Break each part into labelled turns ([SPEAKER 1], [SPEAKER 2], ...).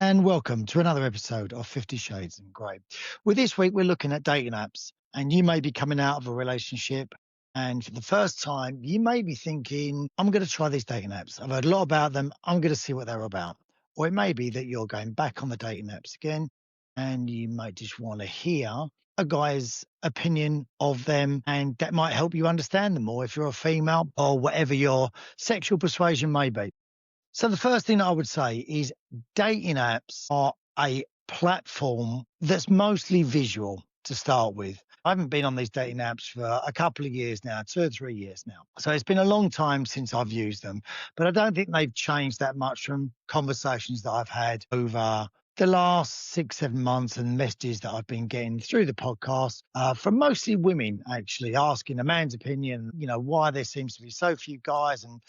[SPEAKER 1] And welcome to another episode of 50 Shades in Grey. Well, this week we're looking at dating apps, and you may be coming out of a relationship. And for the first time, you may be thinking, I'm going to try these dating apps. I've heard a lot about them. I'm going to see what they're about. Or it may be that you're going back on the dating apps again, and you might just want to hear a guy's opinion of them, and that might help you understand them more if you're a female or whatever your sexual persuasion may be. So the first thing I would say is dating apps are a platform that's mostly visual to start with. I haven't been on these dating apps for a couple of years now, 2 or 3 years now. So it's been a long time since I've used them, but I don't think they've changed that much from conversations that I've had over the last 6, 7 months and messages that I've been getting through the podcast from mostly women actually asking a man's opinion, why there seems to be so few guys and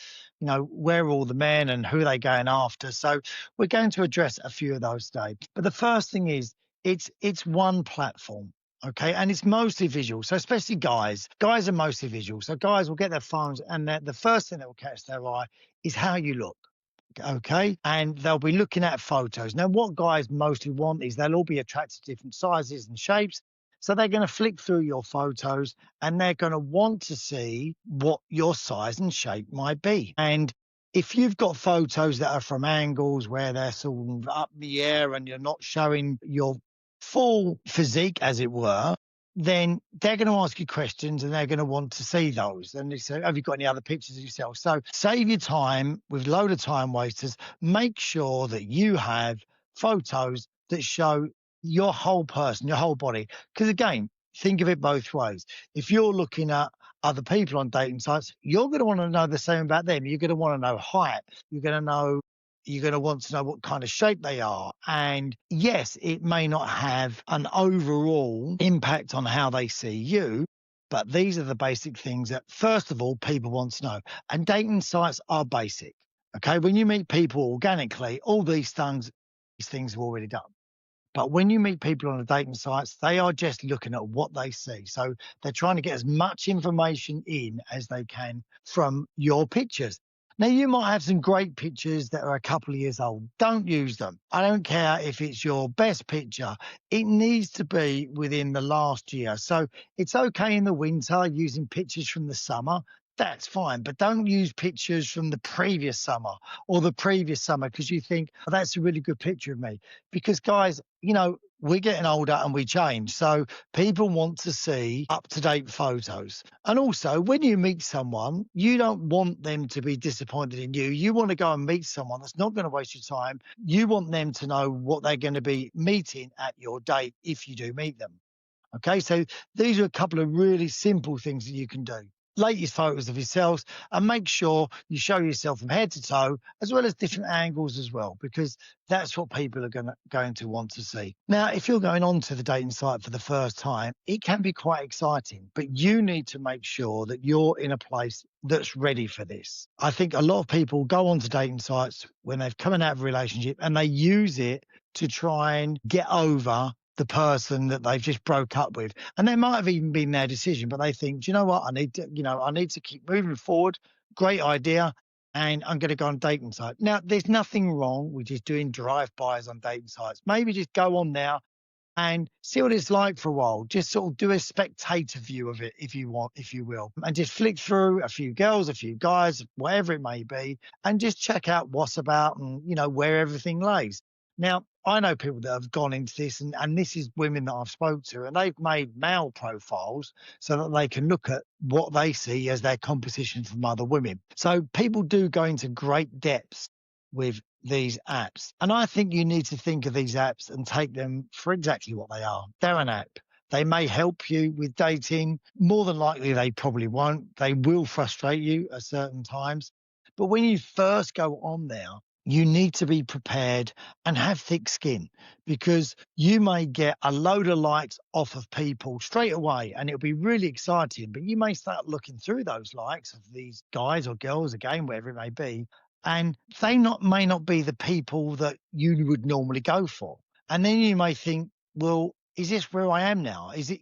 [SPEAKER 1] where are all the men and who are they going after. So we're going to address a few of those today. But the first thing is it's one platform. Okay, and it's mostly visual. So especially guys are mostly visual. So guys will get their phones and the first thing that will catch their eye is how you look. Okay, and they'll be looking at photos. Now, what guys mostly want is they'll all be attracted to different sizes and shapes. So they're going to flick through your photos and they're going to want to see what your size and shape might be. And if you've got photos that are from angles where they're sort of up in the air and you're not showing your full physique, as it were, then they're going to ask you questions and they're going to want to see those. And they say, have you got any other pictures of yourself? So save your time with a load of time wasters. Make sure that you have photos that show your whole person, your whole body. Because again, think of it both ways. If you're looking at other people on dating sites, you're going to want to know the same about them. You're going to want to know height. You're going to want to know what kind of shape they are. And yes, it may not have an overall impact on how they see you, but these are the basic things that, first of all, people want to know. And dating sites are basic. Okay. When you meet people organically, all these things are already done. But when you meet people on the dating sites, they are just looking at what they see. So they're trying to get as much information in as they can from your pictures. Now, you might have some great pictures that are a couple of years old. Don't use them. I don't care if it's your best picture. It needs to be within the last year. So it's okay in the winter using pictures from the summer. That's fine. But don't use pictures from the previous summer or the previous summer because you think, oh, that's a really good picture of me. Because, guys, we're getting older and we change. So people want to see up-to-date photos. And also, when you meet someone, you don't want them to be disappointed in you. You want to go and meet someone that's not going to waste your time. You want them to know what they're going to be meeting at your date if you do meet them. Okay, so these are a couple of really simple things that you can do. Latest photos of yourselves and make sure you show yourself from head to toe as well as different angles as well, because that's what people are going to want to see. Now, if you're going on to the dating site for the first time, it can be quite exciting, but you need to make sure that you're in a place that's ready for this. I think a lot of people go onto dating sites when they've come out of a relationship and they use it to try and get over the person that they've just broke up with. And they might have even been their decision, but they think, do you know what? I need to keep moving forward. Great idea. And I'm going to go on a dating site. Now, there's nothing wrong with just doing drive-bys on dating sites. Maybe just go on there and see what it's like for a while. Just sort of do a spectator view of it if you want, if you will, and just flick through a few girls, a few guys, whatever it may be, and just check out what's about and, where everything lays. Now, I know people that have gone into this, and this is women that I've spoke to, and they've made male profiles so that they can look at what they see as their composition from other women. So people do go into great depths with these apps. And I think you need to think of these apps and take them for exactly what they are. They're an app. They may help you with dating. More than likely, they probably won't. They will frustrate you at certain times. But when you first go on there, you need to be prepared and have thick skin, because you may get a load of likes off of people straight away and it'll be really exciting. But you may start looking through those likes of these guys or girls, again, whatever it may be, and they may not be the people that you would normally go for. And then you may think, well, is this where I am now? Is it,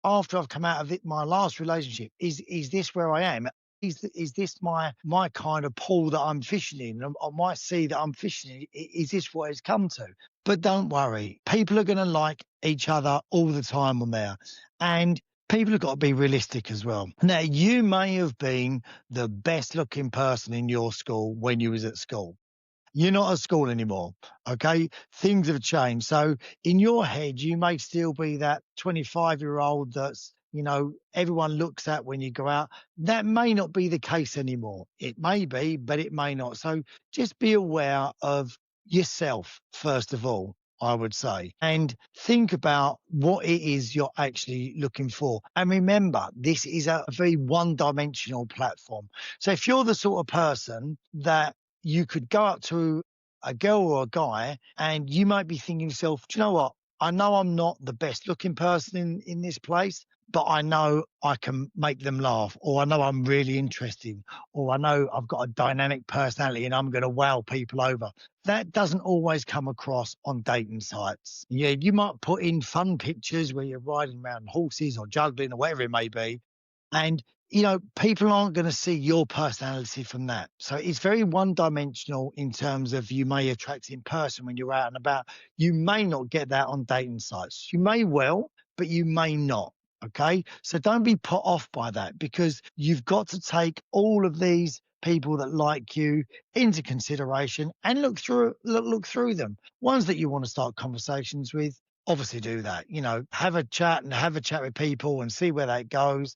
[SPEAKER 1] after I've come out of my last relationship, is this where I am? is this my kind of pool that I'm fishing in, or my sea that I'm fishing in? Is this what it's come to? But don't worry, people are going to like each other all the time on there, and people have got to be realistic as well. Now, you may have been the best looking person in your school when you was at school. You're not at school anymore. Okay. Things have changed. So in your head, you may still be that 25-year-old that's, everyone looks at when you go out. That may not be the case anymore. It may be, but it may not. So just be aware of yourself, first of all, I would say, and think about what it is you're actually looking for. And remember, this is a very one dimensional platform. So if you're the sort of person that you could go up to a girl or a guy and you might be thinking to yourself, do you know what? I know I'm not the best looking person in this place, but I know I can make them laugh, or I know I'm really interesting, or I know I've got a dynamic personality and I'm going to wow people over. That doesn't always come across on dating sites. Yeah, you might put in fun pictures where you're riding around horses or juggling or whatever it may be. And people aren't going to see your personality from that. So it's very one dimensional in terms of you may attract in person when you're out and about. You may not get that on dating sites. You may well, but you may not. Okay. So don't be put off by that, because you've got to take all of these people that like you into consideration and look through them. Ones that you want to start conversations with, obviously do that. Have a chat with people and see where that goes.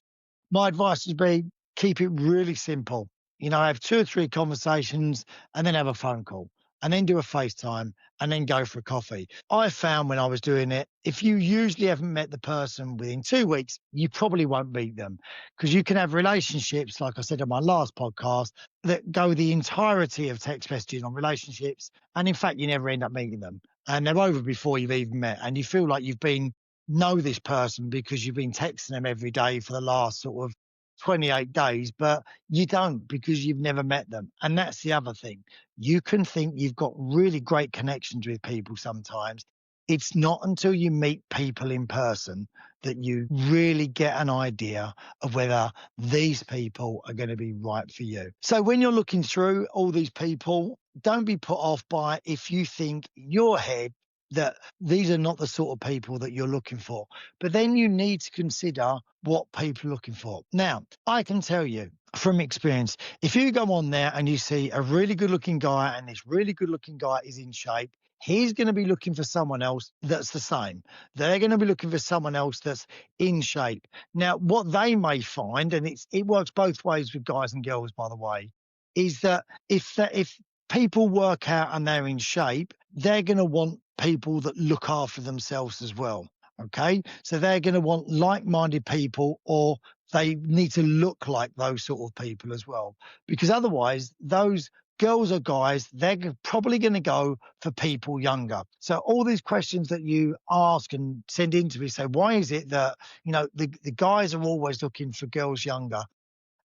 [SPEAKER 1] My advice would be keep it really simple. Have 2 or 3 conversations and then have a phone call and then do a FaceTime and then go for a coffee. I found when I was doing it, if you usually haven't met the person within 2 weeks, you probably won't meet them, because you can have relationships, like I said on my last podcast, that go the entirety of text messaging on relationships. And in fact, you never end up meeting them and they're over before you've even met. And you feel like you've been know this person because you've been texting them every day for the last sort of 28 days, but you don't, because you've never met them. And that's the other thing. You can think you've got really great connections with people sometimes. It's not until you meet people in person that you really get an idea of whether these people are going to be right for you. So when you're looking through all these people, don't be put off by if you think in your head that these are not the sort of people that you're looking for. But then you need to consider what people are looking for. Now, I can tell you from experience, if you go on there and you see a really good looking guy and this really good looking guy is in shape, he's going to be looking for someone else that's the same. They're going to be looking for someone else that's in shape. Now, what they may find, and it works both ways with guys and girls, by the way, is that if people work out and they're in shape, they're going to want people that look after themselves as well. Okay. So they're going to want like-minded people, or they need to look like those sort of people as well, because otherwise those girls or guys, they're probably going to go for people younger. So all these questions that you ask and send in to me, say, why is it that, the guys are always looking for girls younger?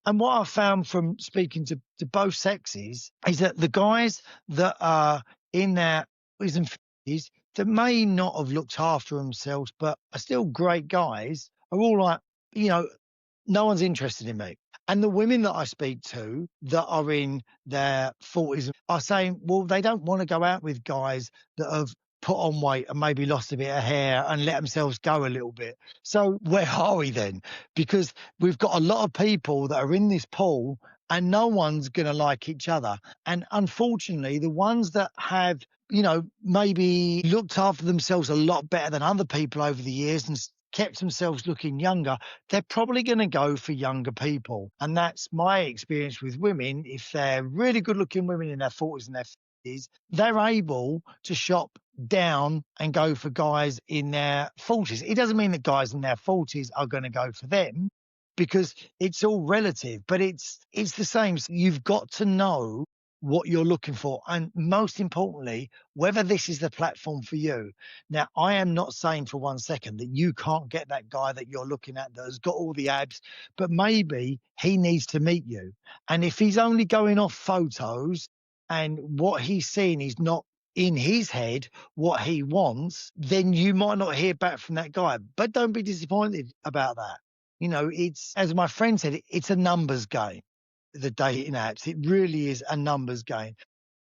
[SPEAKER 1] And what I've found from speaking to both sexes is that the guys that are in their 40s and 50s that may not have looked after themselves but are still great guys are all like, no one's interested in me. And the women that I speak to that are in their 40s are saying, well, they don't want to go out with guys that have put on weight and maybe lost a bit of hair and let themselves go a little bit. So where are we then? Because we've got a lot of people that are in this pool and no one's going to like each other. And unfortunately, the ones that have, maybe looked after themselves a lot better than other people over the years and kept themselves looking younger, they're probably going to go for younger people. And that's my experience with women. If they're really good looking women in their 40s and their 50s, they're able to shop down and go for guys in their 40s. It doesn't mean that guys in their 40s are going to go for them, because it's all relative, but it's the same. So you've got to know what you're looking for, and most importantly, whether this is the platform for you. Now, I am not saying for 1 second that you can't get that guy that you're looking at that has got all the abs, but maybe he needs to meet you. And if he's only going off photos and what he's seeing is not in his head what he wants, then you might not hear back from that guy. But don't be disappointed about that. It's, as my friend said, it's a numbers game. the dating apps. It really is a numbers game.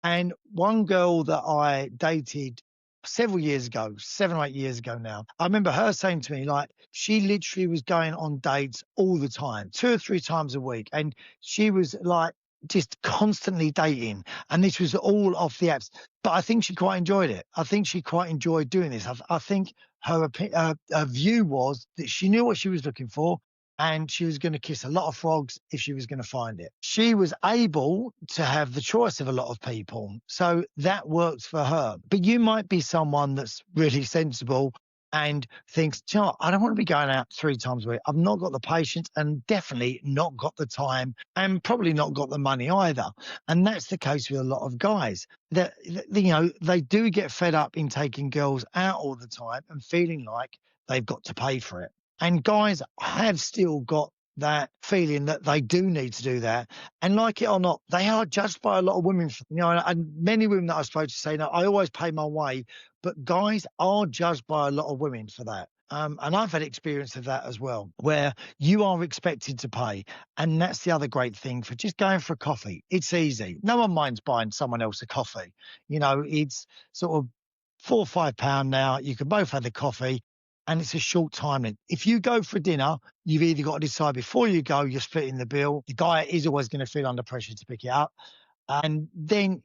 [SPEAKER 1] And one girl that I dated several years ago, 7 or 8 years ago now, I remember her saying to me, like, she literally was going on dates all the time, 2 or 3 times a week. And she was like, just constantly dating. And this was all off the apps. But I think she quite enjoyed it. I think she quite enjoyed doing this. I think her view was that she knew what she was looking for and she was going to kiss a lot of frogs if she was going to find it. She was able to have the choice of a lot of people. So that works for her. But you might be someone that's really sensible and thinks, "Do you know what? I don't want to be going out 3 times a week. I've not got the patience and definitely not got the time and probably not got the money either." And that's the case with a lot of guys. That they do get fed up in taking girls out all the time and feeling like they've got to pay for it. And guys have still got that feeling that they do need to do that. And like it or not, they are judged by a lot of women. And many women that I spoke to say, "No, I always pay my way." But guys are judged by a lot of women for that. And I've had experience of that as well, where you are expected to pay. And that's the other great thing for just going for a coffee. It's easy. No one minds buying someone else a coffee. It's sort of £4 or £5 now. You can both have the coffee and it's a short time limit. If you go for dinner, you've either got to decide before you go, you're splitting the bill. The guy is always going to feel under pressure to pick it up. And then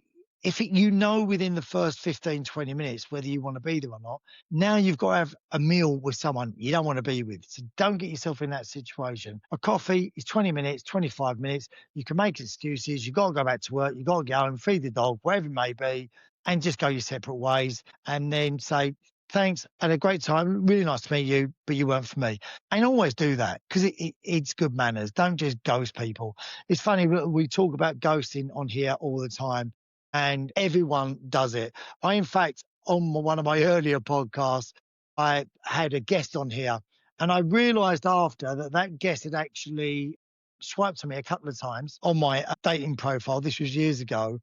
[SPEAKER 1] within the first 15, 20 minutes whether you want to be there or not, now you've got to have a meal with someone you don't want to be with. So don't get yourself in that situation. A coffee is 20 minutes, 25 minutes. You can make excuses. You've got to go back to work. You've got to go and feed the dog, wherever it may be, and just go your separate ways and then say, "Thanks, had a great time. Really nice to meet you, but you weren't for me." And always do that because it's good manners. Don't just ghost people. It's funny, we talk about ghosting on here all the time and everyone does it. In fact, on one of my earlier podcasts, I had a guest on here and I realized after that guest had actually swiped on me a couple of times on my dating profile. This was years ago.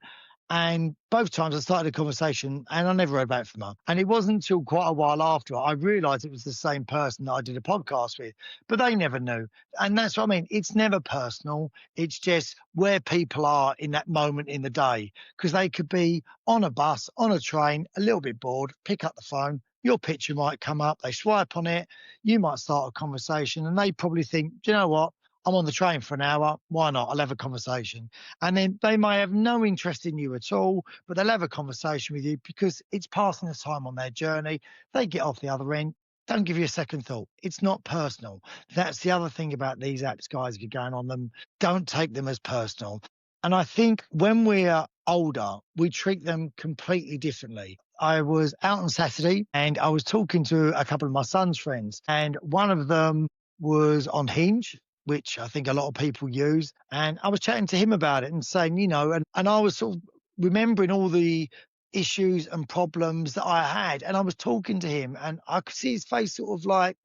[SPEAKER 1] And both times I started a conversation and I never heard back from her. And it wasn't until quite a while after I realised it was the same person that I did a podcast with, but they never knew. And that's what I mean. It's never personal. It's just where people are in that moment in the day, because they could be on a bus, on a train, a little bit bored, pick up the phone. Your picture might come up. They swipe on it. You might start a conversation and they probably think, "Do you know what? I'm on the train for an hour. Why not? I'll have a conversation." And then they may have no interest in you at all, but they'll have a conversation with you because it's passing the time on their journey. They get off the other end. Don't give you a second thought. It's not personal. That's the other thing about these apps, guys. If you're going on them, don't take them as personal. And I think when we're older, we treat them completely differently. I was out on Saturday and I was talking to a couple of my son's friends, and one of them was on Hinge, which I think a lot of people use. And I was chatting to him about it and saying, and I was sort of remembering all the issues and problems that I had. And I was talking to him and I could see his face sort of like,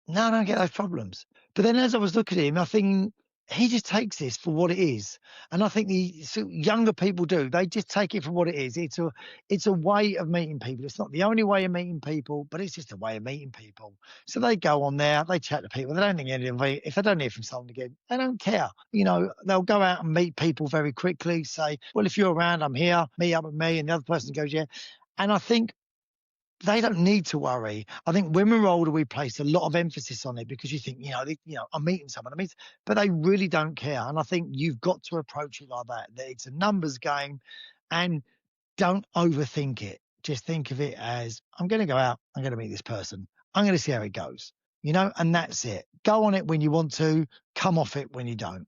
[SPEAKER 1] "No, I don't get those problems." But then as I was looking at him, I think he just takes this for what it is. And I think the younger people do. They just take it for what it is. It's a way of meeting people. It's not the only way of meeting people, but it's just a way of meeting people. So they go on there, they chat to people. They don't think anything. If they don't hear from someone again, they don't care. They'll go out and meet people very quickly, say, "Well, if you're around, I'm here, meet up with me." And the other person goes, "Yeah." And I think they don't need to worry. I think when we're older, we place a lot of emphasis on it because you think, "I'm meeting someone." But they really don't care. And I think you've got to approach it like that it's a numbers game, and don't overthink it. Just think of it as, "I'm going to go out. I'm going to meet this person. I'm going to see how it goes, and that's it. Go on it when you want to, come off it when you don't.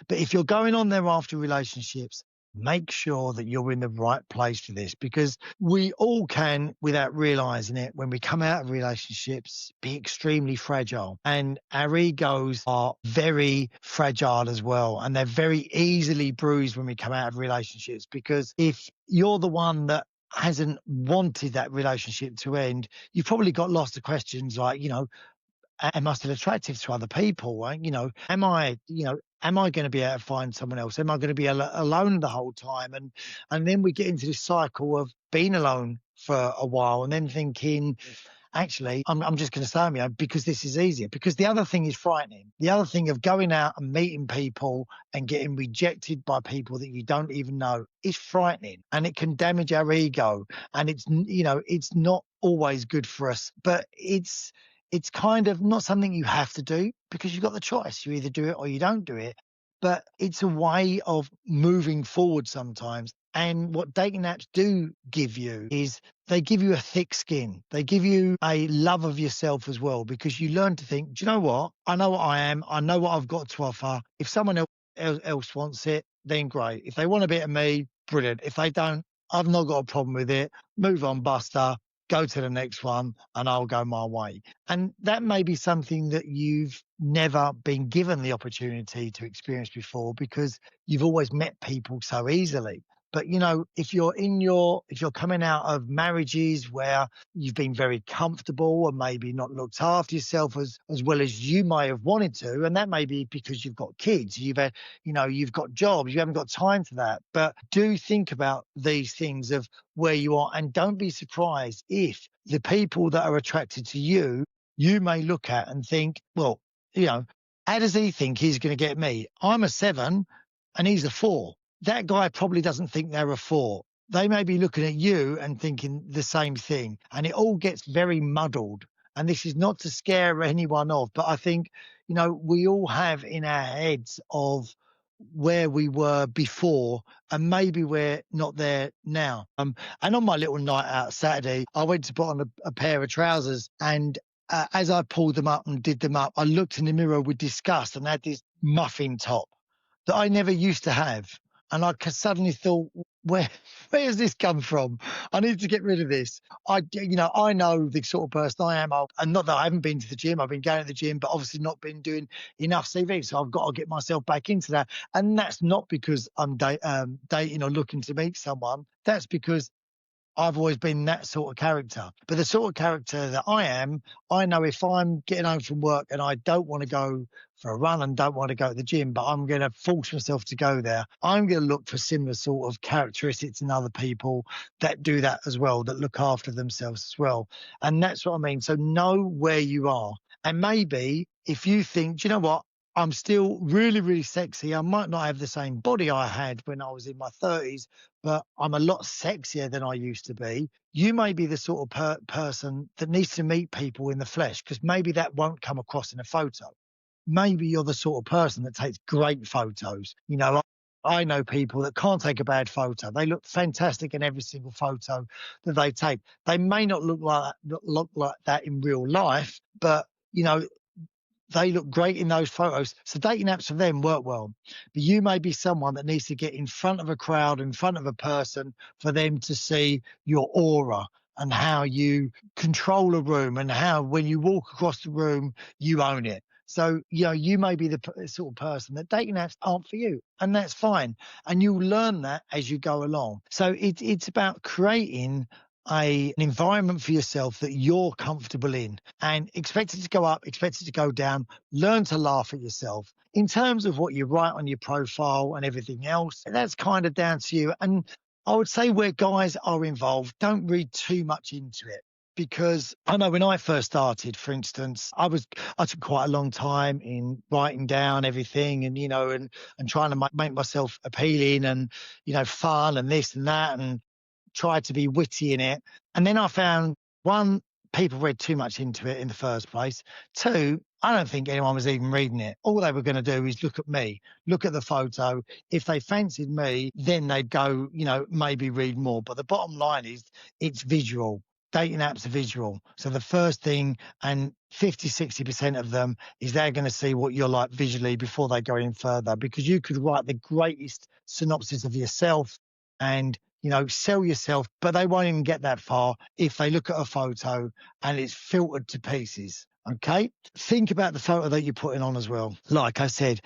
[SPEAKER 1] But if you're going on there after relationships, make sure that you're in the right place for this, because we all can, without realizing it, when we come out of relationships, be extremely fragile. And our egos are very fragile as well. And they're very easily bruised when we come out of relationships, because if you're the one that hasn't wanted that relationship to end, you've probably got lots of questions like, am I still attractive to other people? Am I going to be able to find someone else? Am I going to be alone the whole time? And then we get into this cycle of being alone for a while and then thinking, actually, I'm just going to stay on my own because this is easier. Because the other thing is frightening. The other thing of going out and meeting people and getting rejected by people that you don't even know is frightening, and it can damage our ego. And it's not always good for us, but it's kind of not something you have to do because you've got the choice. You either do it or you don't do it. But it's a way of moving forward sometimes. And what dating apps do give you is they give you a thick skin. They give you a love of yourself as well, because you learn to think, do you know what? I know what I am. I know what I've got to offer. If someone else wants it, then great. If they want a bit of me, brilliant. If they don't, I've not got a problem with it. Move on, Buster. Go to the next one and I'll go my way. And that may be something that you've never been given the opportunity to experience before because you've always met people so easily. But if you're coming out of marriages where you've been very comfortable and maybe not looked after yourself as well as you might have wanted to, and that may be because you've got kids, you've got jobs, you haven't got time for that. But do think about these things of where you are, and don't be surprised if the people that are attracted to you, you may look at and think, well, how does he think he's going to get me? I'm a 7 and he's a 4. That guy probably doesn't think they're a 4. They may be looking at you and thinking the same thing. And it all gets very muddled. And this is not to scare anyone off, but I think, we all have in our heads of where we were before, and maybe we're not there now. And on my little night out Saturday, I went to put on a pair of trousers, and as I pulled them up and did them up, I looked in the mirror with disgust and had this muffin top that I never used to have. And I suddenly thought, where has this come from? I need to get rid of this. I know the sort of person I am. And not that I haven't been to the gym. I've been going to the gym, but obviously not been doing enough CV. So I've got to get myself back into that. And that's not because I'm dating or looking to meet someone. That's because I've always been that sort of character. But the sort of character that I am, I know if I'm getting home from work and I don't want to go for a run and don't want to go to the gym, but I'm going to force myself to go there, I'm going to look for similar sort of characteristics in other people that do that as well, that look after themselves as well. And that's what I mean. So know where you are. And maybe if you think, do you know what? I'm still really, really sexy. I might not have the same body I had when I was in my 30s, but I'm a lot sexier than I used to be. You may be the sort of person that needs to meet people in the flesh, because maybe that won't come across in a photo. Maybe you're the sort of person that takes great photos. I know people that can't take a bad photo. They look fantastic in every single photo that they take. They may not look like that in real life, but they look great in those photos. So dating apps for them work well. But you may be someone that needs to get in front of a crowd, in front of a person, for them to see your aura and how you control a room and how when you walk across the room, you own it. So, you may be the sort of person that dating apps aren't for you, and that's fine. And you'll learn that as you go along. So it's about creating an environment for yourself that you're comfortable in, and expect it to go up, expect it to go down. Learn to laugh at yourself. In terms of what you write on your profile and everything else, that's kind of down to you. And I would say where guys are involved, don't read too much into it. Because I know when I first started, for instance, I took quite a long time in writing down everything and, and trying to make myself appealing and, fun and this and that, and tried to be witty in it. And then I found, one, people read too much into it in the first place. Two, I don't think anyone was even reading it. All they were going to do is look at me, look at the photo. If they fancied me, then they'd go, maybe read more. But the bottom line is it's visual. Dating apps are visual. So the first thing, and 50-60% of them, is they're going to see what you're like visually before they go in further, because you could write the greatest synopsis of yourself and sell yourself, but they won't even get that far if they look at a photo and it's filtered to pieces. Okay. Think about the photo that you're putting on as well. Like I said,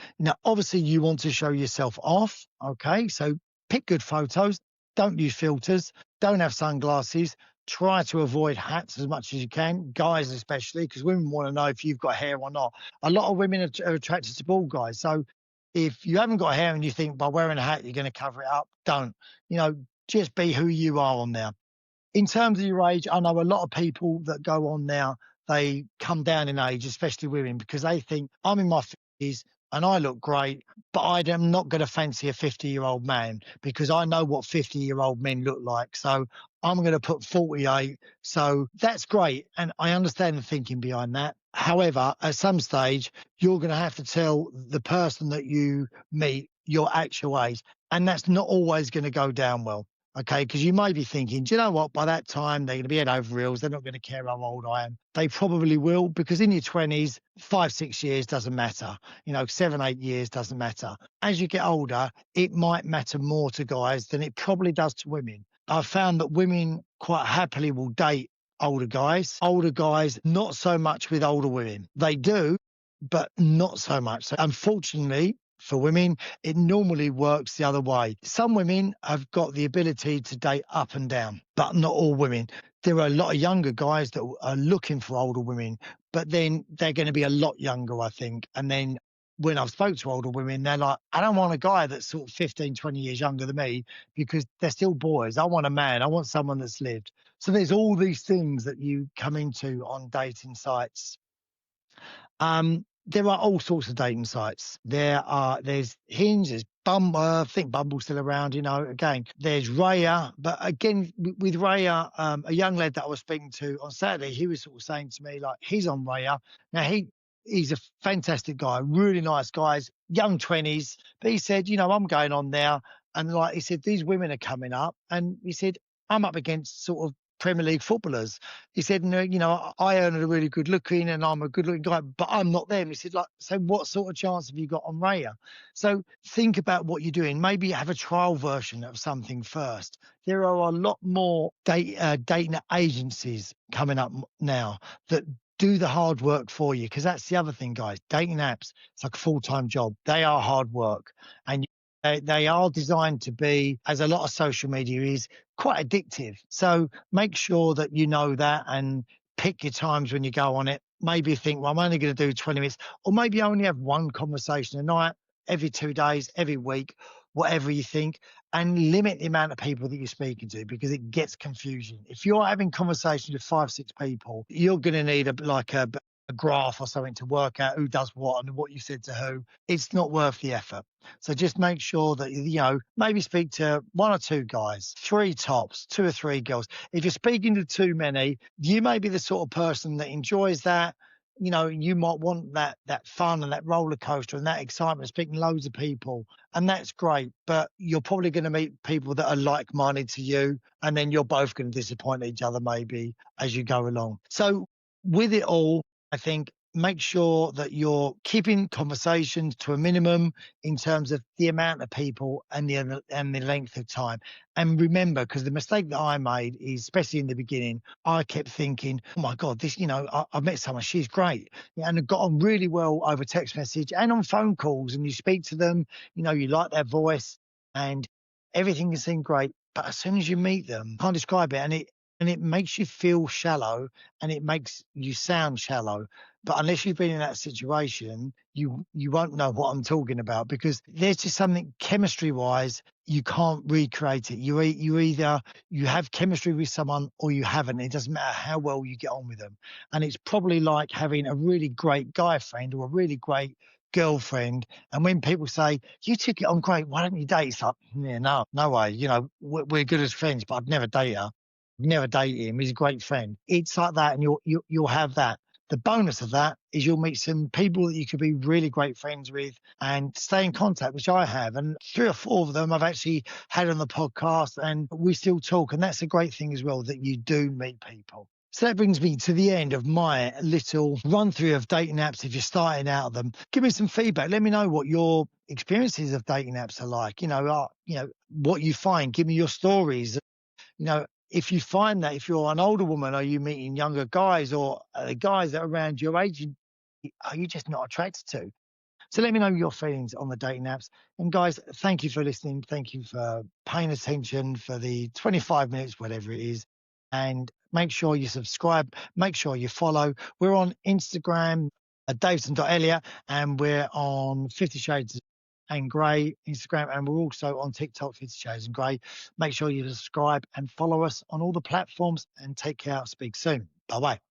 [SPEAKER 1] obviously you want to show yourself off. Okay. So pick good photos. Don't use filters. Don't have sunglasses. Try to avoid hats as much as you can, guys especially, because women want to know if you've got hair or not. A lot of women are attracted to bald guys. So if you haven't got hair and you think by wearing a hat you're going to cover it up, don't. Just be who you are on there. in terms of your age, I know a lot of people that go on now, they come down in age, especially women, because they think I'm in my 50s and I look great, but I am not going to fancy a 50-year-old man because I know what 50-year-old men look like. So I'm going to put 48. So that's great. And I understand the thinking behind that. However, at some stage, you're going to have to tell the person that you meet your actual age. And that's not always going to go down well. Okay, because you may be thinking, do you know what? By that time, they're going to be head over heels. They're not going to care how old I am. They probably will, because in your 20s, 5, 6 years doesn't matter. 7, 8 years doesn't matter. As you get older, it might matter more to guys than it probably does to women. I've found that women quite happily will date older guys. Older guys, not so much with older women. They do, but not so much. So unfortunately, for women, it normally works the other way. Some women have got the ability to date up and down, but not all women. There are a lot of younger guys that are looking for older women, but then they're going to be a lot younger, I think. And then when I've spoke to older women, they're like, I don't want a guy that's sort of 15, 20 years younger than me because they're still boys. I want a man. I want someone that's lived. So there's all these things that you come into on dating sites. There are all sorts of dating sites. There's Hinge, there's Bumble. I think Bumble's still around. Again, there's Raya, but again with Raya, a young lad that I was speaking to on Saturday, he was sort of saying to me like he's on Raya now. He's a fantastic guy, really nice guys, young 20s. But he said, I'm going on there, and like he said, these women are coming up, and he said I'm up against sort of Premier League footballers. He said, no, I earn a really good looking and I'm a good looking guy, but I'm not them. He said, like, so what sort of chance have you got on Raya? So think about what you're doing. Maybe have a trial version of something first. There are a lot more dating agencies coming up now that do the hard work for you, because that's the other thing, guys. Dating apps, it's like a full-time job. They are hard work, and they are designed to be, as a lot of social media is, quite addictive. So make sure that you know that and pick your times when you go on it. Maybe think, well, I'm only going to do 20 minutes, or maybe only have one conversation a night, every 2 days, every week, whatever you think, and limit the amount of people that you're speaking to, because it gets confusing. If you're having conversations with 5, 6 people, you're going to need a graph or something to work out who does what and what you said to who. It's not worth the effort. So just make sure that, maybe speak to 1 or 2 guys, 3 tops, 2 or 3 girls. If you're speaking to too many, you may be the sort of person that enjoys that. You might want that fun and that roller coaster and that excitement, speaking to loads of people, and that's great. But you're probably going to meet people that are like-minded to you, and then you're both going to disappoint each other maybe as you go along. So with it all, I think make sure that you're keeping conversations to a minimum in terms of the amount of people and the length of time. And remember, because the mistake that I made is, especially in the beginning, I kept thinking, oh my God, this, I met someone, she's great. And I got on really well over text message and on phone calls, and you speak to them, you like their voice and everything can seem great. But as soon as you meet them, can't describe it. And it makes you feel shallow and it makes you sound shallow. But unless you've been in that situation, you won't know what I'm talking about, because there's just something chemistry wise, you can't recreate it. You either you have chemistry with someone or you haven't. It doesn't matter how well you get on with them. And it's probably like having a really great guy friend or a really great girlfriend. And when people say, you took it on great, why don't you date? It's like, yeah, no way. We're good as friends, but I'd never date her. Never date him. He's a great friend. It's like that, and you'll have that. The bonus of that is you'll meet some people that you could be really great friends with and stay in contact, which I have. And 3 or 4 of them I've actually had on the podcast, and we still talk. And that's a great thing as well, that you do meet people. So that brings me to the end of my little run through of dating apps. If you're starting out of them, give me some feedback. Let me know what your experiences of dating apps are like. What you find. Give me your stories. If you find that, if you're an older woman, are you meeting younger guys, or the guys that are around your age, are you just not attracted to? So let me know your feelings on the dating apps. And guys, thank you for listening. Thank you for paying attention for the 25 minutes, whatever it is. And make sure you subscribe. Make sure you follow. We're on Instagram, Davison.Elliot, and we're on 50 Shades and Grey Instagram, and we're also on TikTok, 50 Shades and Grey. Make sure you subscribe and follow us on all the platforms, and take care. Speak soon. Bye bye.